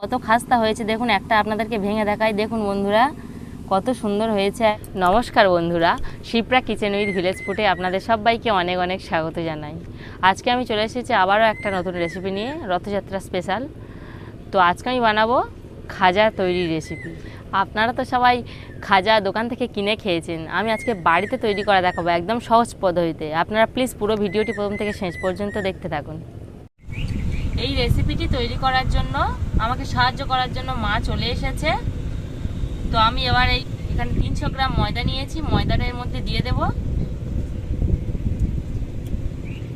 কত খাস্তা হয়েছে দেখুন, একটা আপনাদেরকে ভেঙে দেখাই। দেখুন বন্ধুরা কত সুন্দর হয়েছে। নমস্কার বন্ধুরা, শিপ্রা কিচেন উইথ ভিলেজ ফুডে আপনাদের সবাইকে অনেক অনেক স্বাগত জানাই। আজকে আমি চলে এসেছি আবারও একটা নতুন রেসিপি নিয়ে, রথযাত্রা স্পেশাল। তো আজকে আমি বানাবো খাজা তৈরি রেসিপি। আপনারা তো সবাই খাজা দোকান থেকে কিনে খেয়েছেন, আমি আজকে বাড়িতে তৈরি করা দেখাবো একদম সহজ পদ্ধতিতে। আপনারা প্লিজ পুরো ভিডিওটি প্রথম থেকে শেষ পর্যন্ত দেখতে থাকুন। এই রেসিপিটি তৈরি করার জন্য আমাকে সাহায্য করার জন্য মা চলে এসেছে। তো আমি এবার এখানে 300 গ্রাম ময়দা নিয়েছি, ময়দাটা এর মধ্যে দিয়ে দেব।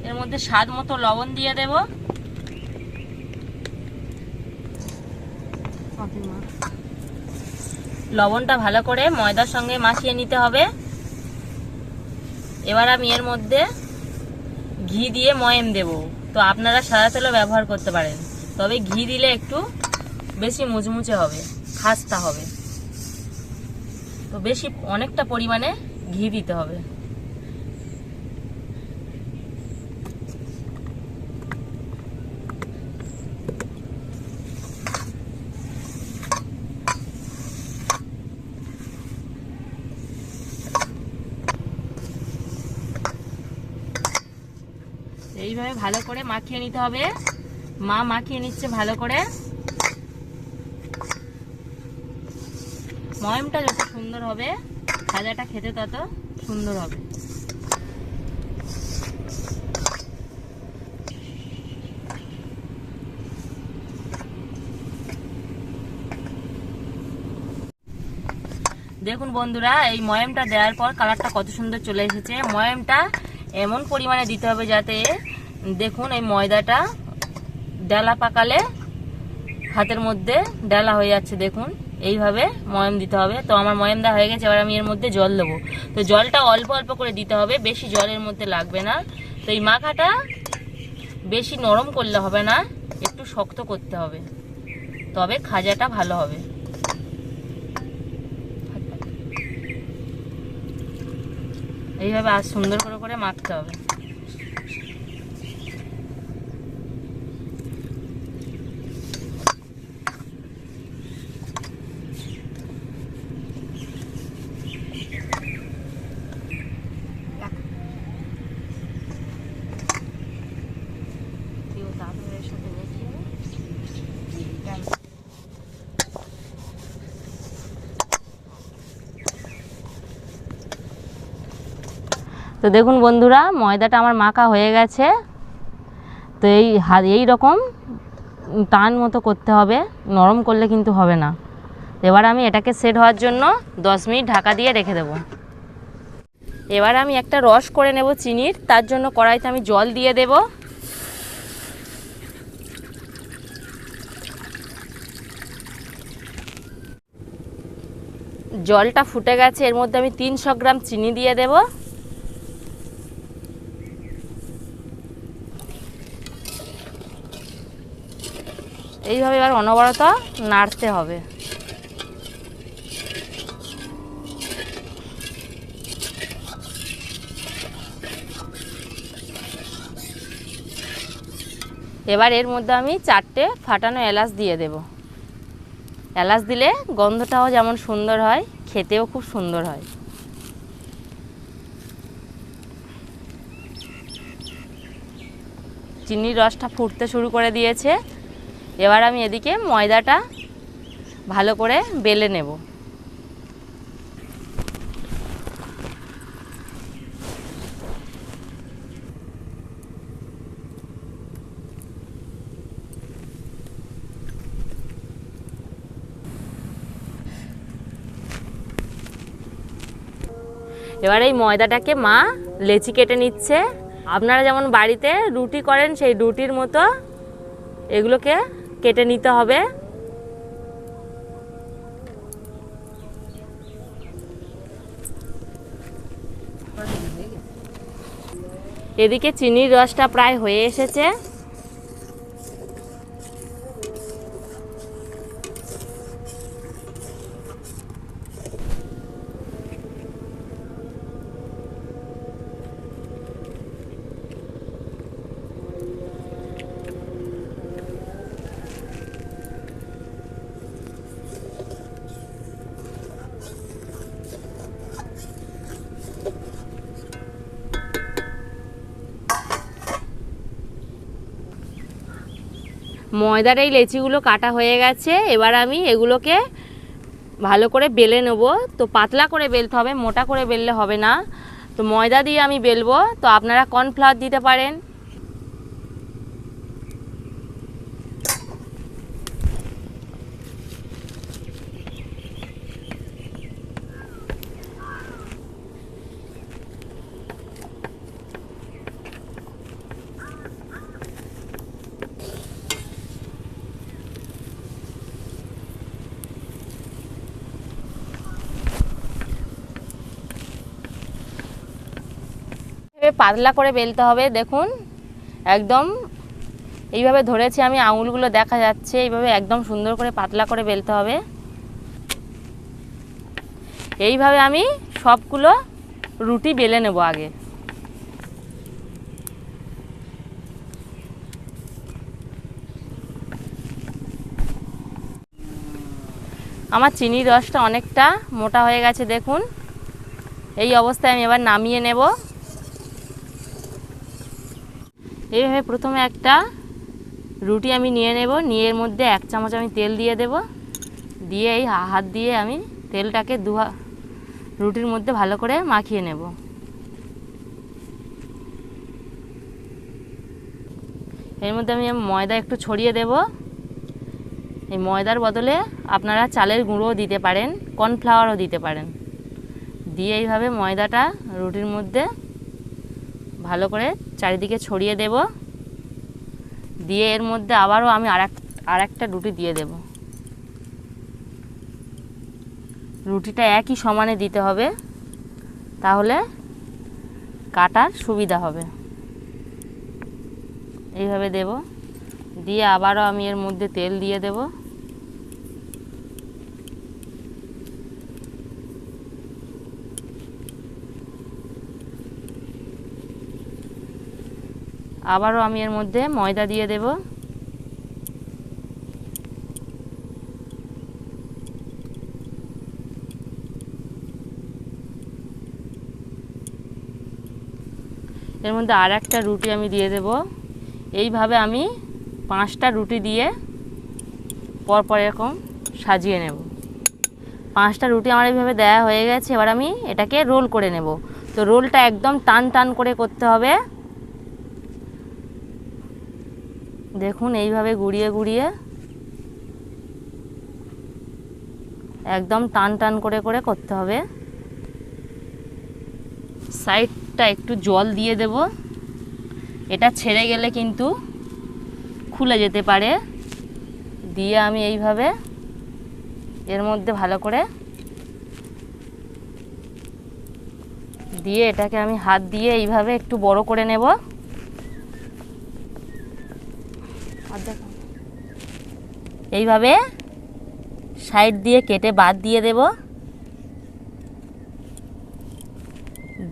এর মধ্যে স্বাদ মতো লবণ দিয়ে দেব। লবণটা ভালো করে ময়দার সঙ্গে মাখিয়ে নিতে হবে। এবার আমি এর মধ্যে ঘি দিয়ে ময়াম দেব। তো আপনারা সাদা তেলও ব্যবহার করতে পারেন, তবে ঘি দিলে একটু বেশি মুচমুচে হবে, খাস্তা হবে। তো অনেকটা পরিমাণে ঘি দিতে হবে। এইভাবে ভালো করে মাখিয়ে নিতে হবে। মা মাখিয়ে নিচ্ছে ভালো করে। ময়ামটা যত সুন্দর হবে, খাজাটা খেতে তত সুন্দর হবে। দেখুন বন্ধুরা, এই ময়ামটা দেওয়ার পর কালারটা কত সুন্দর চলে এসেছে। ময়ামটা এমন পরিমাণে দিতে হবে যাতে দেখুন এই ময়দাটা ডালা পাকালে হাতের মধ্যে ডালা হয়ে যাচ্ছে। দেখুন এইভাবে ময়াম দিতে হবে। তো আমার ময়াম দেওয়া হয়ে গেছে। এবার আমি এর মধ্যে জল দেবো। তো জলটা অল্প অল্প করে দিতে হবে, বেশি জলের মধ্যে লাগবে না। তো এই মাখাটা বেশি নরম করলে হবে না, একটু শক্ত করতে হবে, তবে খাজাটা ভালো হবে। এইভাবে আর সুন্দর করে করে মাখতে হবে। তো দেখুন বন্ধুরা, ময়দাটা আমার মাখা হয়ে গেছে। তো এই রকম টান মতো করতে হবে, নরম করলে কিন্তু হবে না। এবার আমি এটাকে সেট হওয়ার জন্য 10 মিনিট ঢাকা দিয়ে রেখে দেব। এবার আমি একটা রস করে নেব চিনির। তার জন্য কড়াইতে আমি জল দিয়ে দেব। জলটা ফুটে গেছে, এর মধ্যে আমি 300 গ্রাম চিনি দিয়ে দেব। এইভাবে এবার অনবরত নাড়তে হবে। এবার এর মধ্যে আমি 4টে ফাটানো এলাচ দিয়ে দেব। এলাচ দিলে গন্ধটাও যেমন সুন্দর হয়, খেতেও খুব সুন্দর হয়। চিনির রসটা ফুটতে শুরু করে দিয়েছে। এবার আমি এদিকে ময়দাটা ভালো করে বেলে নেব। এবার এই ময়দাটাকে মা লেচি কেটে নিচ্ছে। আপনারা যেমন বাড়িতে রুটি করেন সেই রুটির মতো এগুলোকে কেটে নিতে হবে। এদিকে চিনির রসটা প্রায় হয়ে এসেছে। ময়দার এই লেচিগুলো কাটা হয়ে গেছে। এবার আমি এগুলোকে ভালো করে বেলে নেব। তো পাতলা করে বেলতে হবে, মোটা করে বেললে হবে না। তো ময়দা দিয়ে আমি বেলবো, তো আপনারা কর্নফ্লাওয়ার দিতে পারেন। পাতলা করে বেলতে হবে। দেখুন একদম এইভাবে ধরেছি আমি, আঙুলগুলো দেখা যাচ্ছে। এইভাবে একদম সুন্দর করে পাতলা করে বেলতে হবে। এইভাবে আমি সবগুলো রুটি বেলে নেব আগে। আমার চিনির রসটা অনেকটা মোটা হয়ে গেছে দেখুন। এই অবস্থায় আমি এবার নামিয়ে নেব। এইভাবে প্রথমে একটা রুটি আমি নিয়ে নেব, নিয়ে এর মধ্যে 1 চামচ আমি তেল দিয়ে দেব। দিয়ে এই হাত দিয়ে আমি তেলটাকে রুটির মধ্যে ভালো করে মাখিয়ে নেব। এর মধ্যে আমি ময়দা একটু ছড়িয়ে দেব। এই ময়দার বদলে আপনারা চালের গুঁড়োও দিতে পারেন, কর্নফ্লাওয়ারও দিতে পারেন। দিয়ে এইভাবে ময়দাটা রুটির মধ্যে ভালো করে চারিদিকে ছড়িয়ে দেব। দিয়ে এর মধ্যে আবারও আমি আরেকটা রুটি দিয়ে দেব। রুটিটা একই সমানে দিতে হবে, তাহলে কাটার সুবিধা হবে। এইভাবে দেব। দিয়ে আবারও আমি এর মধ্যে তেল দিয়ে দেব। আবারও আমি এর মধ্যে ময়দা দিয়ে দেব। এর মধ্যে আরেকটা রুটি আমি দিয়ে দেব। এইভাবে আমি 5টা রুটি দিয়ে পরপর এরকম সাজিয়ে নেব। 5টা রুটি আমার এইভাবে দেওয়া হয়ে গেছে। এবার আমি এটাকে রোল করে নেব। তো রোলটা একদম টান টান করে করতে হবে। দেখুন এইভাবে গুড়িয়ে গুড়িয়ে একদম টান টান করে করে করতে হবে। সাইডটা একটু জল দিয়ে দেব। এটা ছেড়ে গেলে কিন্তু খুলে যেতে পারে। দিয়ে আমি এইভাবে এর মধ্যে ভালো করে দিয়ে এটাকে আমি হাত দিয়ে এইভাবে একটু বড় করে নেব। এইভাবে সাইড দিয়ে কেটে বাদ দিয়ে দেব।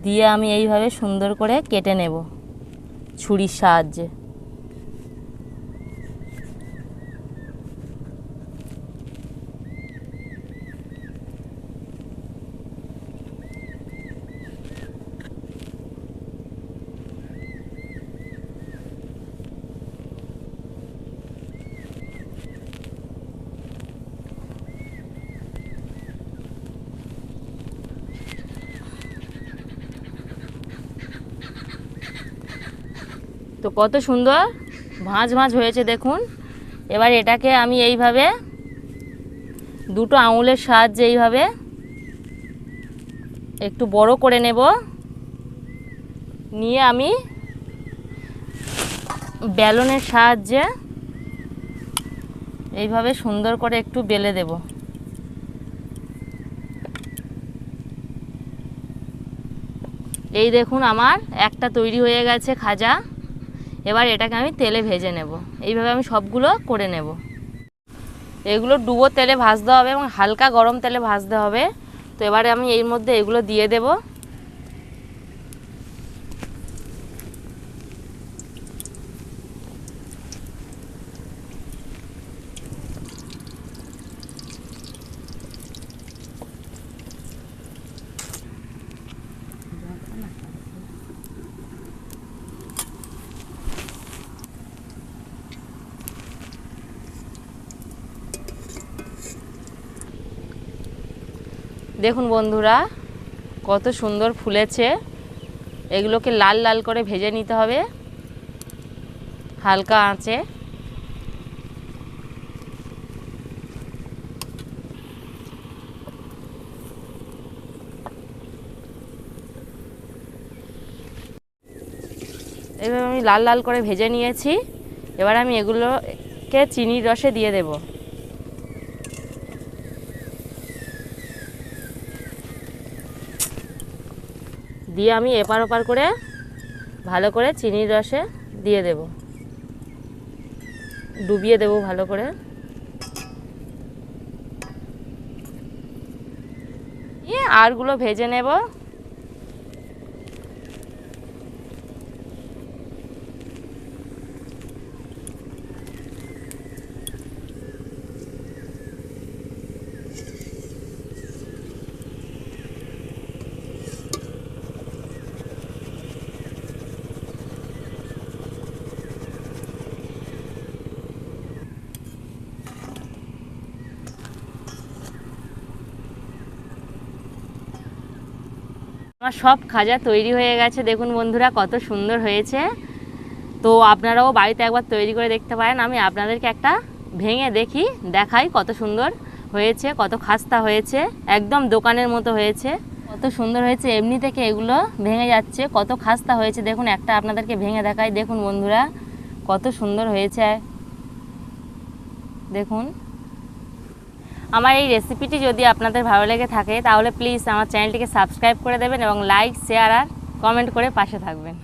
দিয়ে আমি এইভাবে সুন্দর করে কেটে নেব ছুরির সাহায্যে। তো কত সুন্দর ভাঁজ ভাঁজ হয়েছে দেখুন। এবার এটাকে আমি এইভাবে দুটো আঙুলের সাহায্যে এইভাবে একটু বড় করে নেব। নিয়ে আমি বেলনের সাহায্যে এইভাবে সুন্দর করে একটু বেলে দেব। এই দেখুন আমার একটা তৈরি হয়ে গেছে খাজা। এবার এটাকে আমি তেলে ভেজে নেব। এইভাবে আমি সবগুলো করে নেব। এগুলো ডুবো তেলে ভাজতে হবে এবং হালকা গরম তেলে ভাজতে হবে। তো এবারে আমি এর মধ্যে এগুলো দিয়ে দেব। দেখুন বন্ধুরা কত সুন্দর ফুলেছে। এগুলোকে লাল লাল করে ভেজে নিতে হবে হালকা আঁচে। এবার আমি লাল লাল করে ভেজে নিয়েছি। এবার আমি এগুলোকে চিনির রসে দিয়ে দেব। দিয়ে আমি এপার ওপার করে ভালো করে চিনির রসে দিয়ে দেব, ডুবিয়ে দেব ভালো করে। আরগুলো ভেজে নেব। আমার সব খাজা তৈরি হয়ে গেছে। দেখুন বন্ধুরা কত সুন্দর হয়েছে। তো আপনারাও বাড়িতে একবার তৈরি করে দেখতে পারেন। আমি আপনাদেরকে একটা ভেঙে দেখাই কত সুন্দর হয়েছে, কত খাস্তা হয়েছে, একদম দোকানের মতো হয়েছে। কত সুন্দর হয়েছে, এমনি থেকে এগুলো ভেঙে যাচ্ছে, কত খাস্তা হয়েছে। দেখুন একটা আপনাদেরকে ভেঙে দেখাই। দেখুন বন্ধুরা কত সুন্দর হয়েছে। দেখুন আমার এই রেসিপিটি যদি আপনাদের ভালো লেগে থাকে তাহলে প্লিজ আমার চ্যানেলটিকে সাবস্ক্রাইব করে দেবেন এবং লাইক, শেয়ার আর কমেন্ট করে পাশে থাকবেন।